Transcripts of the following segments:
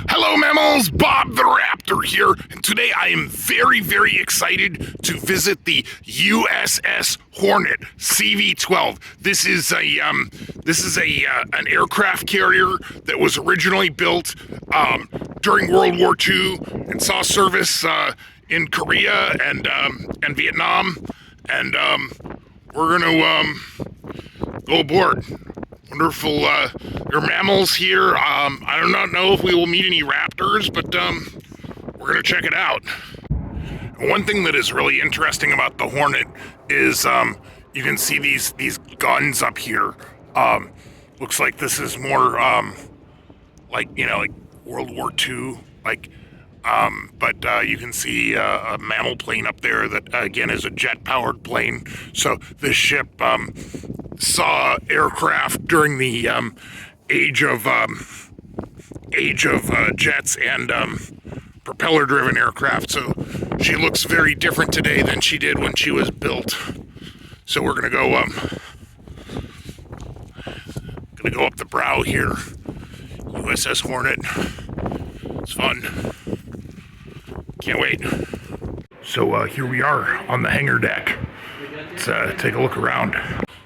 Hello, mammals! Bob the Raptor here, and today I am very, very excited to visit the USS Hornet CV-12. This is an aircraft carrier that was originally built during World War II and saw service in Korea and Vietnam, and we're gonna go aboard. Wonderful, your mammals here. I do not know if we will meet any raptors, but we're gonna check it out. One thing that is really interesting about the Hornet is you can see these guns up here. Looks like this is more like World War II, but you can see a mammal plane up there that again is a jet-powered plane. So this ship saw aircraft during the age of jets and propeller-driven aircraft. So she looks very different today than she did when she was built. So we're gonna go up the brow here. USS Hornet. It's fun. Can't wait. So here we are on the hangar deck. Let's take a look around.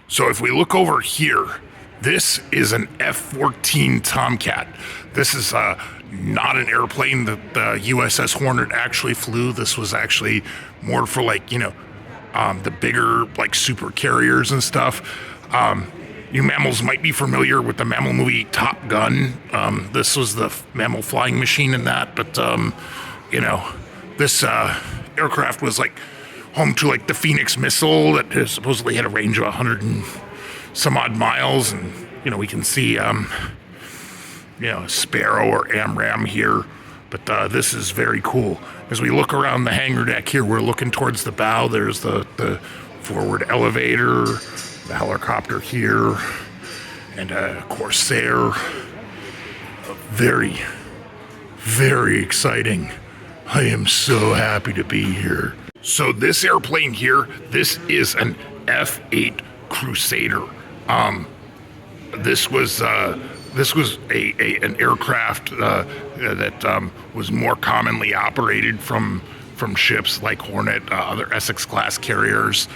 So if we look over here, this is an F-14 Tomcat. This is not an airplane that the USS Hornet actually flew. This was actually more for the bigger super carriers and stuff. You mammals might be familiar with the mammal movie Top Gun. This was the mammal flying machine in that, but this aircraft was home to the Phoenix missile that supposedly had a range of 100 and some odd miles, and we can see Sparrow or AMRAAM here, but this is very cool. As we look around the hangar deck here, we're looking towards the bow. There's the forward elevator, the helicopter here, and a Corsair. Very, very exciting. I am so happy to be here. So this airplane here, this is an F-8 Crusader. This was an aircraft that was more commonly operated from ships like Hornet, other Essex class carriers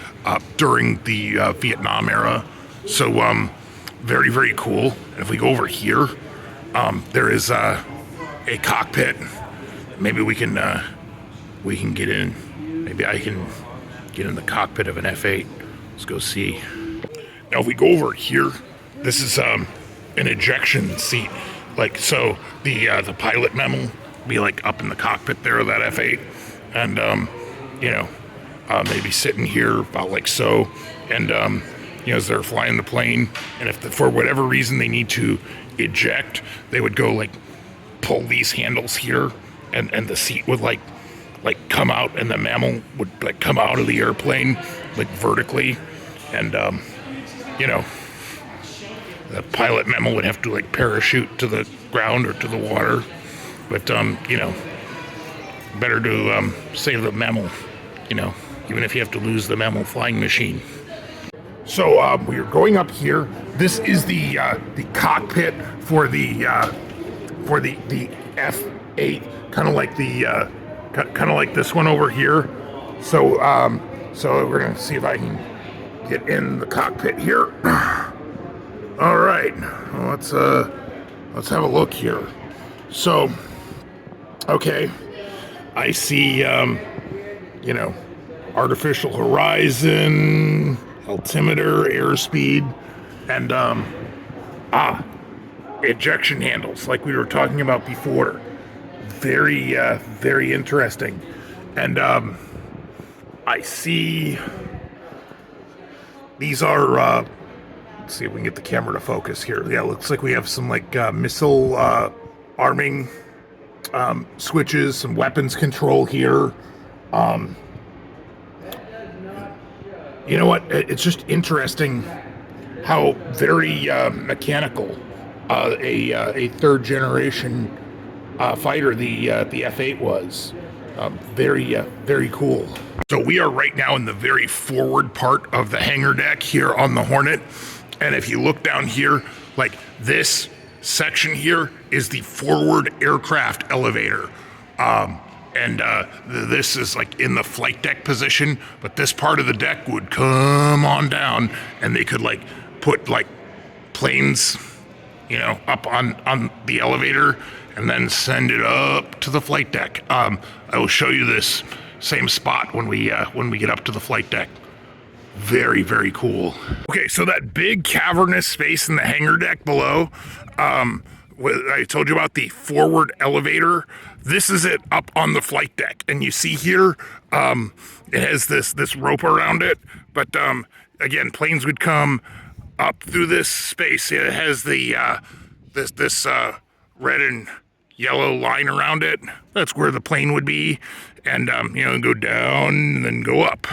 during the Vietnam era. So very, very cool. And if we go over here, there is a cockpit. Maybe we can get in. Maybe I can get in the cockpit of an F-8. Let's go see. Now, if we go over here, this is an ejection seat. So the pilot mammal be up in the cockpit there of that F-8, and maybe sitting here about so, and as they're flying the plane, and if for whatever reason they need to eject, they would go pull these handles here, and the seat would come out, and the mammal would come out of the airplane vertically, and the pilot mammal would have to parachute to the ground or to the water, but better to save the mammal, even if you have to lose the mammal flying machine. So we are going up here. This is the cockpit for the F-8, kind of like this one over here. So we're gonna see if I can get in the cockpit here. All right, well, let's have a look here. So, okay, I see artificial horizon, altimeter, airspeed, and ejection handles like we were talking about before. Very, very interesting. And I see these are, let's see if we can get the camera to focus here. Yeah, it looks like we have some missile arming switches, some weapons control here. You know what? It's just interesting how very mechanical a third generation fighter, the F-8 was. Very cool. So we are right now in the very forward part of the hangar deck here on the Hornet. And if you look down here, this section here is the forward aircraft elevator. This is like in the flight deck position, but this part of the deck would come on down and they could like put like planes, you know, up on the elevator and then send it up to the flight deck. I will show you this same spot when we get up to the flight deck. Very, very cool. Okay, so that big cavernous space in the hangar deck below, I told you about the forward elevator. This is it up on the flight deck. And you see here, it has this rope around it. But again, planes would come up through this space. It has the this red and yellow line around it. That's where the plane would be. And, you know, go down and then go up.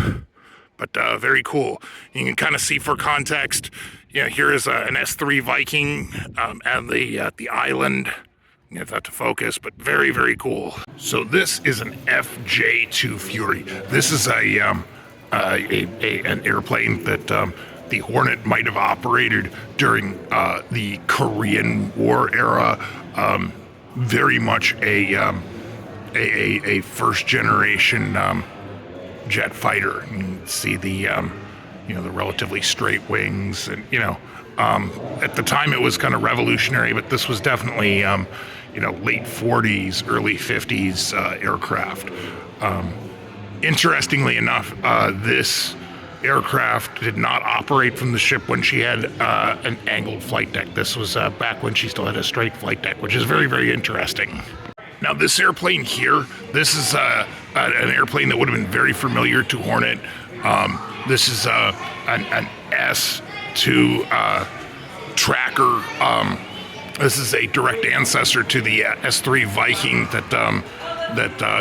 But very cool. You can kind of see for context, you know, here is an S3 Viking at the island. Get that to focus, but very, very cool. So this is an FJ2 Fury. This is an airplane that the Hornet might have operated during the Korean War era. Very much a first generation jet fighter. You can see the you know, the relatively straight wings, and you know, at the time it was kind of revolutionary, but this was definitely you know, late 40s, early 50s aircraft. Interestingly enough, this aircraft did not operate from the ship when she had an angled flight deck. This was back when she still had a straight flight deck, which is very, very interesting. Now this airplane here, this is an airplane that would have been very familiar to Hornet. This is an S2 tracker. This is a direct ancestor to the S3 Viking that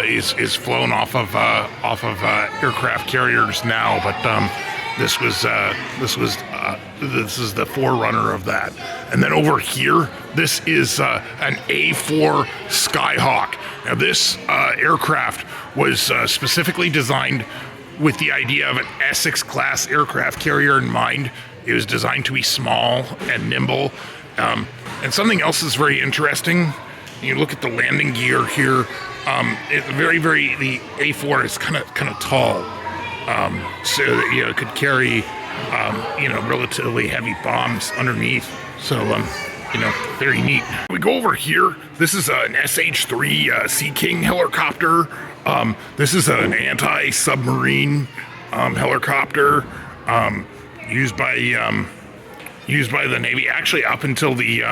is flown off of aircraft carriers now. But this is the forerunner of that. And then over here, this is an A4 Skyhawk. Now this aircraft was specifically designed with the idea of an Essex class aircraft carrier in mind. It was designed to be small and nimble. And something else is very interesting. You look at the landing gear here. It's the A4 is kind of tall, so that, you know, it could carry you know, relatively heavy bombs underneath. So you know, very neat. We go over here. This is an SH-3 Sea King helicopter. This is an anti-submarine helicopter used by the Navy, actually up until the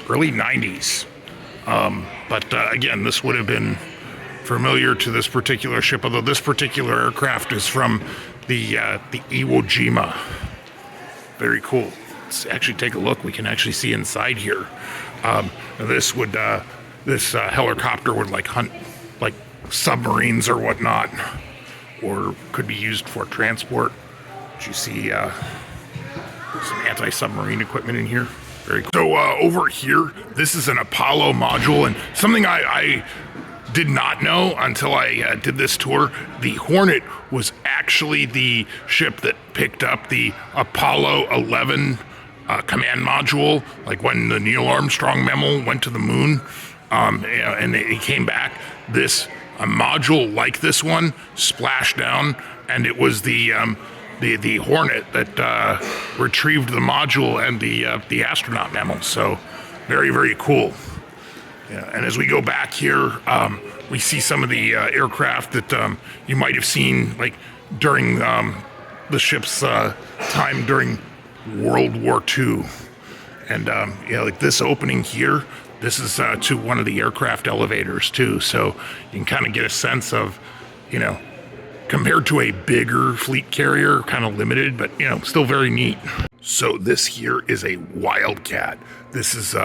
early 90s. But again, this would have been familiar to this particular ship, although this particular aircraft is from the Iwo Jima. Very cool. Let's actually take a look. We can actually see inside here. This helicopter would like hunt like submarines or whatnot, or could be used for transport. But you see some anti-submarine equipment in here. Very cool. So over here, this is an Apollo module, and something I did not know until I did this tour. The Hornet was actually the ship that picked up the Apollo 11 command module, like when the Neil Armstrong mammal went to the moon, and he came back. A module like this one splashed down, and it was the Hornet that retrieved the module and the astronaut mammal. So very, very cool. Yeah, and as we go back here, we see some of the aircraft that you might have seen like during the ship's time during World War II. And you know, like this opening here, this is to one of the aircraft elevators too. So you can kind of get a sense of, you know, compared to a bigger fleet carrier, kind of limited, but you know, still very neat. So this here is a Wildcat. This is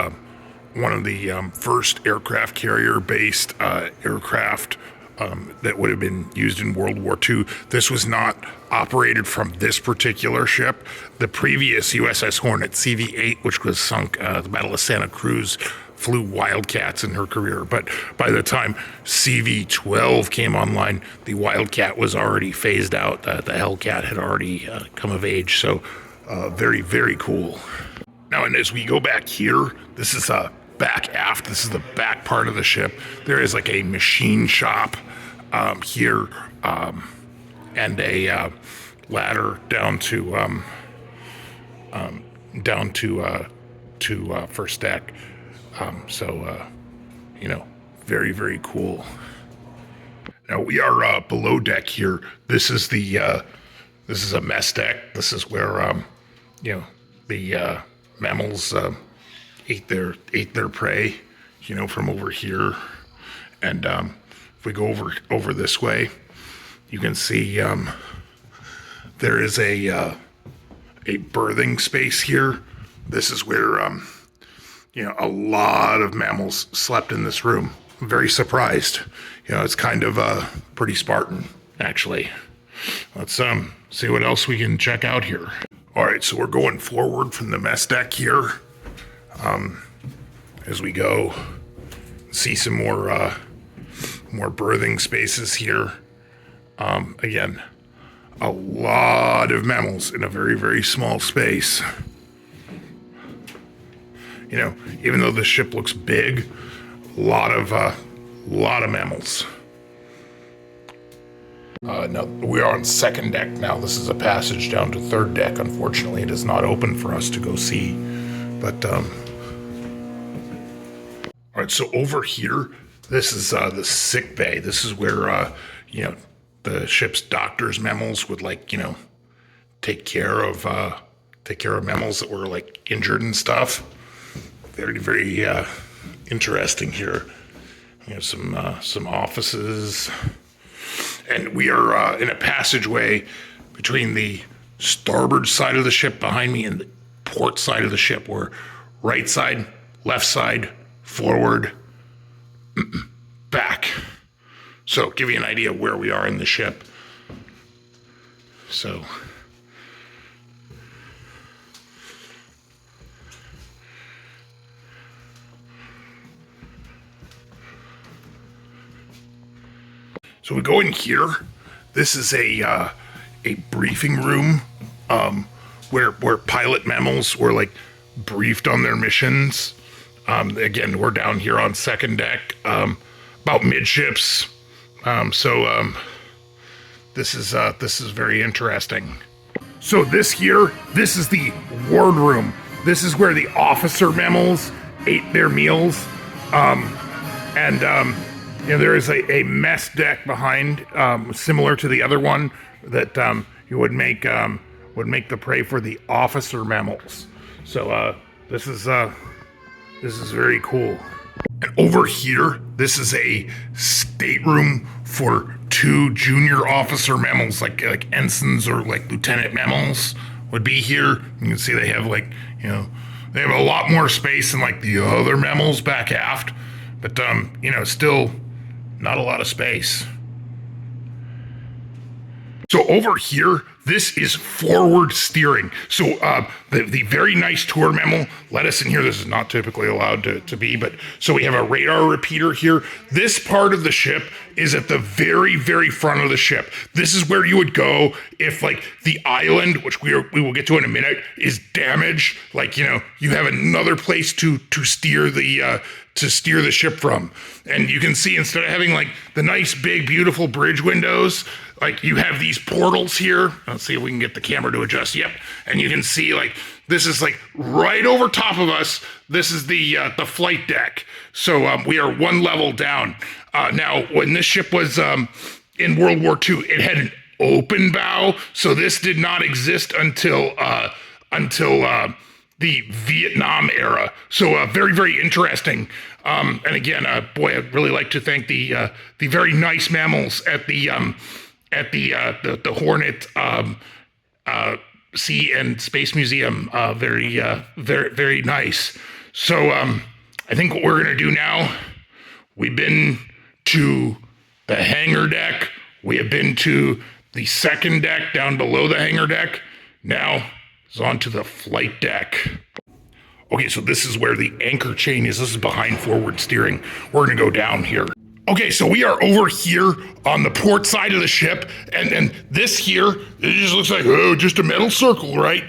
one of the first aircraft carrier-based aircraft that would have been used in World War II. This was not operated from this particular ship. The previous USS Hornet, CV-8, which was sunk at the Battle of Santa Cruz, flew Wildcats in her career. But by the time CV-12 came online, the Wildcat was already phased out. The Hellcat had already come of age. So very, very cool. Now, and as we go back here, this is back aft. This is the back part of the ship. There is like a machine shop here, and a ladder down to first deck. You know, very, very cool. Now we are below deck here. This is the this is a mess deck. This is where you know, the mammals ate their prey, you know, from over here. And if we go over this way, you can see there is a birthing space here. This is where you know, a lot of mammals slept in this room. I'm very surprised. You know, it's kind of pretty Spartan, actually. Let's see what else we can check out here. All right, so we're going forward from the mess deck here. As we go, see some more birthing spaces here. Again, a lot of mammals in a very, very small space. You know, even though the ship looks big, a lot of mammals. Now we are on second deck now. This is a passage down to third deck. Unfortunately, it is not open for us to go see. But all right, so over here, this is the sick bay. This is where you know, the ship's doctors, mammals would, like, you know, take care of mammals that were like injured and stuff. Very, very interesting here. We have some offices, and we are in a passageway between the starboard side of the ship behind me and the port side of the ship. We're right side, left side, forward, back. So give you an idea of where we are in the ship. So we go in here. This is a briefing room where pilot mammals were, like, briefed on their missions. Again, we're down here on second deck, about midships. This is very interesting. So this is the ward room. This is where the officer mammals ate their meals, you know, there is a mess deck behind, similar to the other one, that you would make the prey for the officer mammals. So this is very cool. And over here, this is a stateroom for 2 junior officer mammals, like ensigns or like lieutenant mammals would be here. You can see they have, like, you know, they have a lot more space than like the other mammals back aft, but you know, still not a lot of space. So over here, this is forward steering. So the very nice tour mammal let us in here. This is not typically allowed to be, but so we have a radar repeater here. This part of the ship is at the very, very front of the ship. This is where you would go if, like, the island, which we will get to in a minute, is damaged. Like, you know, you have another place to steer the ship from. And you can see, instead of having, like, the nice, big, beautiful bridge windows, like, you have these portals here. Let's see if we can get the camera to adjust. Yep. And you can see, like, this is, like, right over top of us. This is the flight deck. So we are one level down. Now, when this ship was in World War II, it had an open bow. So this did not exist until the Vietnam era. So very, very interesting. And again, boy, I'd really like to thank the very nice mammals at the Hornet Sea and Space Museum. Very, very nice. So I think what we're gonna do now, we've been to the hangar deck. We have been to the second deck down below the hangar deck. Now it's on to the flight deck. Okay, so this is where the anchor chain is. This is behind forward steering. We're gonna go down here. Okay, so we are over here on the port side of the ship, and this here, it just looks like, oh, just a metal circle, right?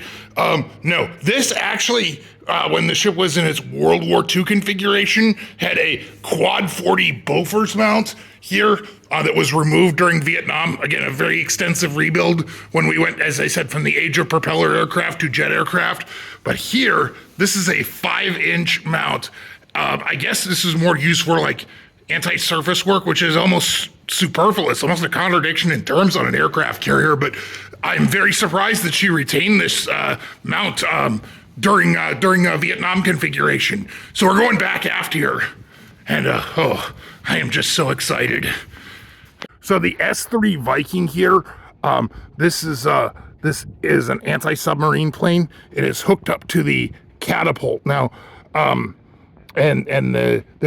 No, this actually when the ship was in its World War II configuration, had a quad 40 Bofors mount here that was removed during Vietnam. Again, a very extensive rebuild when we went, as I said, from the age of propeller aircraft to jet aircraft. But here, this is a 5-inch mount. I guess this is more used for like anti-surface work, which is almost superfluous, almost a contradiction in terms on an aircraft carrier. But I'm very surprised that she retained this mount during a Vietnam configuration. So we're going back aft here, and oh, I am just so excited. So the S3 Viking here, this is an anti-submarine plane. It is hooked up to the catapult now. There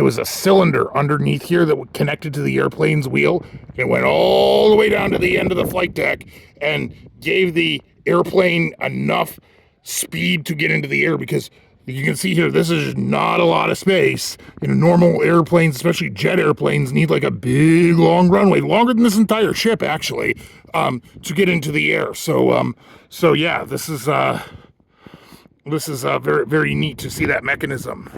was a cylinder underneath here that connected to the airplane's wheel. It went all the way down to the end of the flight deck and gave the airplane enough speed to get into the air, because you can see here, this is not a lot of space. You know, normal airplanes, especially jet airplanes, need like a big long runway, longer than this entire ship actually, to get into the air. So yeah, this is very, very neat to see that mechanism.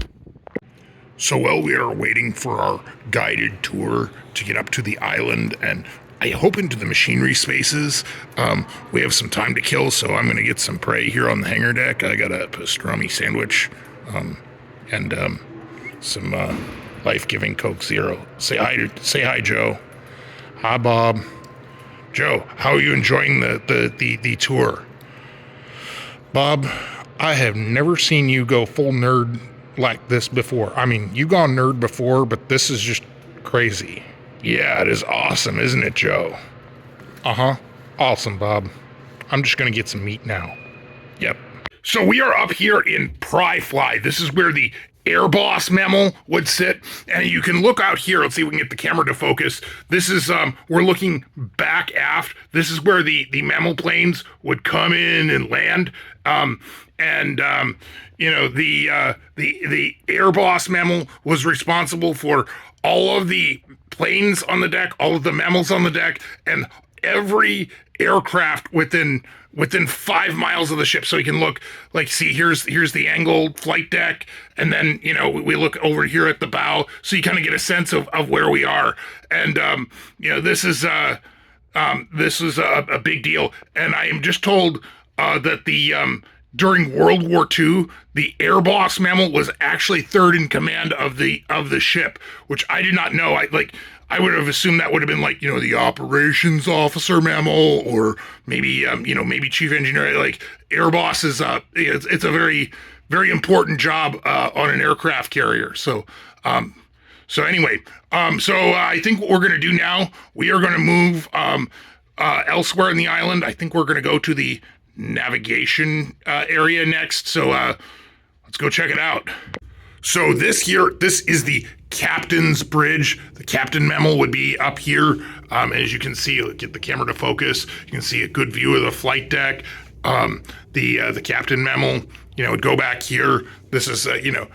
So while we are waiting for our guided tour to get up to the island and I hope into the machinery spaces, we have some time to kill, so I'm going to get some prey here on the hangar deck. I got a pastrami sandwich and some life-giving Coke Zero. Say hi, Joe. Hi, Bob. Joe, how are you enjoying the tour? Bob, I have never seen you go full nerd like this before. I mean, you've gone nerd before, but this is just crazy. Yeah, it is awesome, isn't it, Joe? Uh-huh. Awesome, Bob. I'm just gonna get some meat now. Yep. So we are up here in Pry Fly. This is where the Air Boss mammal would sit, and you can look out here. Let's see if we can get the camera to focus. This is we're looking back aft. This is where the mammal planes would come in and land. You know, the Air Boss mammal was responsible for all of the planes on the deck, all of the mammals on the deck, and every aircraft within 5 miles of the ship. So you can look, like, see, here's the angled flight deck, and then, you know, we look over here at the bow, so you kind of get a sense of where we are. And you know, this is a big deal. And I am just told that during World War II, the Air Boss mammal was actually third in command of the ship, which I did not know. I would have assumed that would have been like, you know, the operations officer mammal, or maybe you know, maybe chief engineer. Like, Air Boss is it's a very, very important job on an aircraft carrier. So anyway, I think what we're gonna do now, we are gonna move elsewhere in the island. I think we're gonna go to the navigation area next. So let's go check it out. So this is the captain's bridge. The captain mammal would be up here. As you can see, get the camera to focus. You can see a good view of the flight deck. The captain mammal, you know, would go back here. This is you know,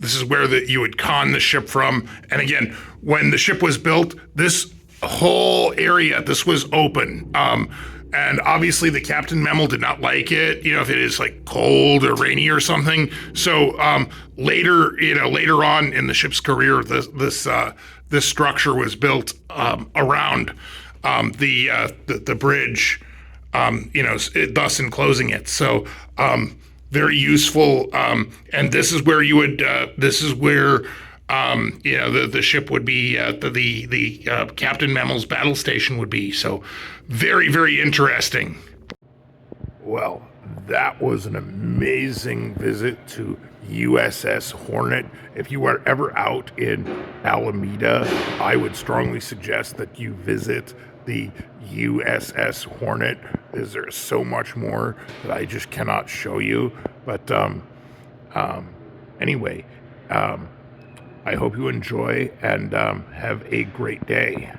this is where you would con the ship from. And again, when the ship was built, this whole area, this was open. And obviously the captain mammal did not like it, you know, if it is like cold or rainy or something. So later on in the ship's career, this structure was built around the bridge, you know, thus enclosing it. So very useful. And this is where you would you know, the ship would be, the Captain Mammal's battle station would be. So very, very interesting. Well, that was an amazing visit to USS Hornet. If you are ever out in Alameda, I would strongly suggest that you visit the USS Hornet. There's so much more that I just cannot show you. But anyway, I hope you enjoy and have a great day.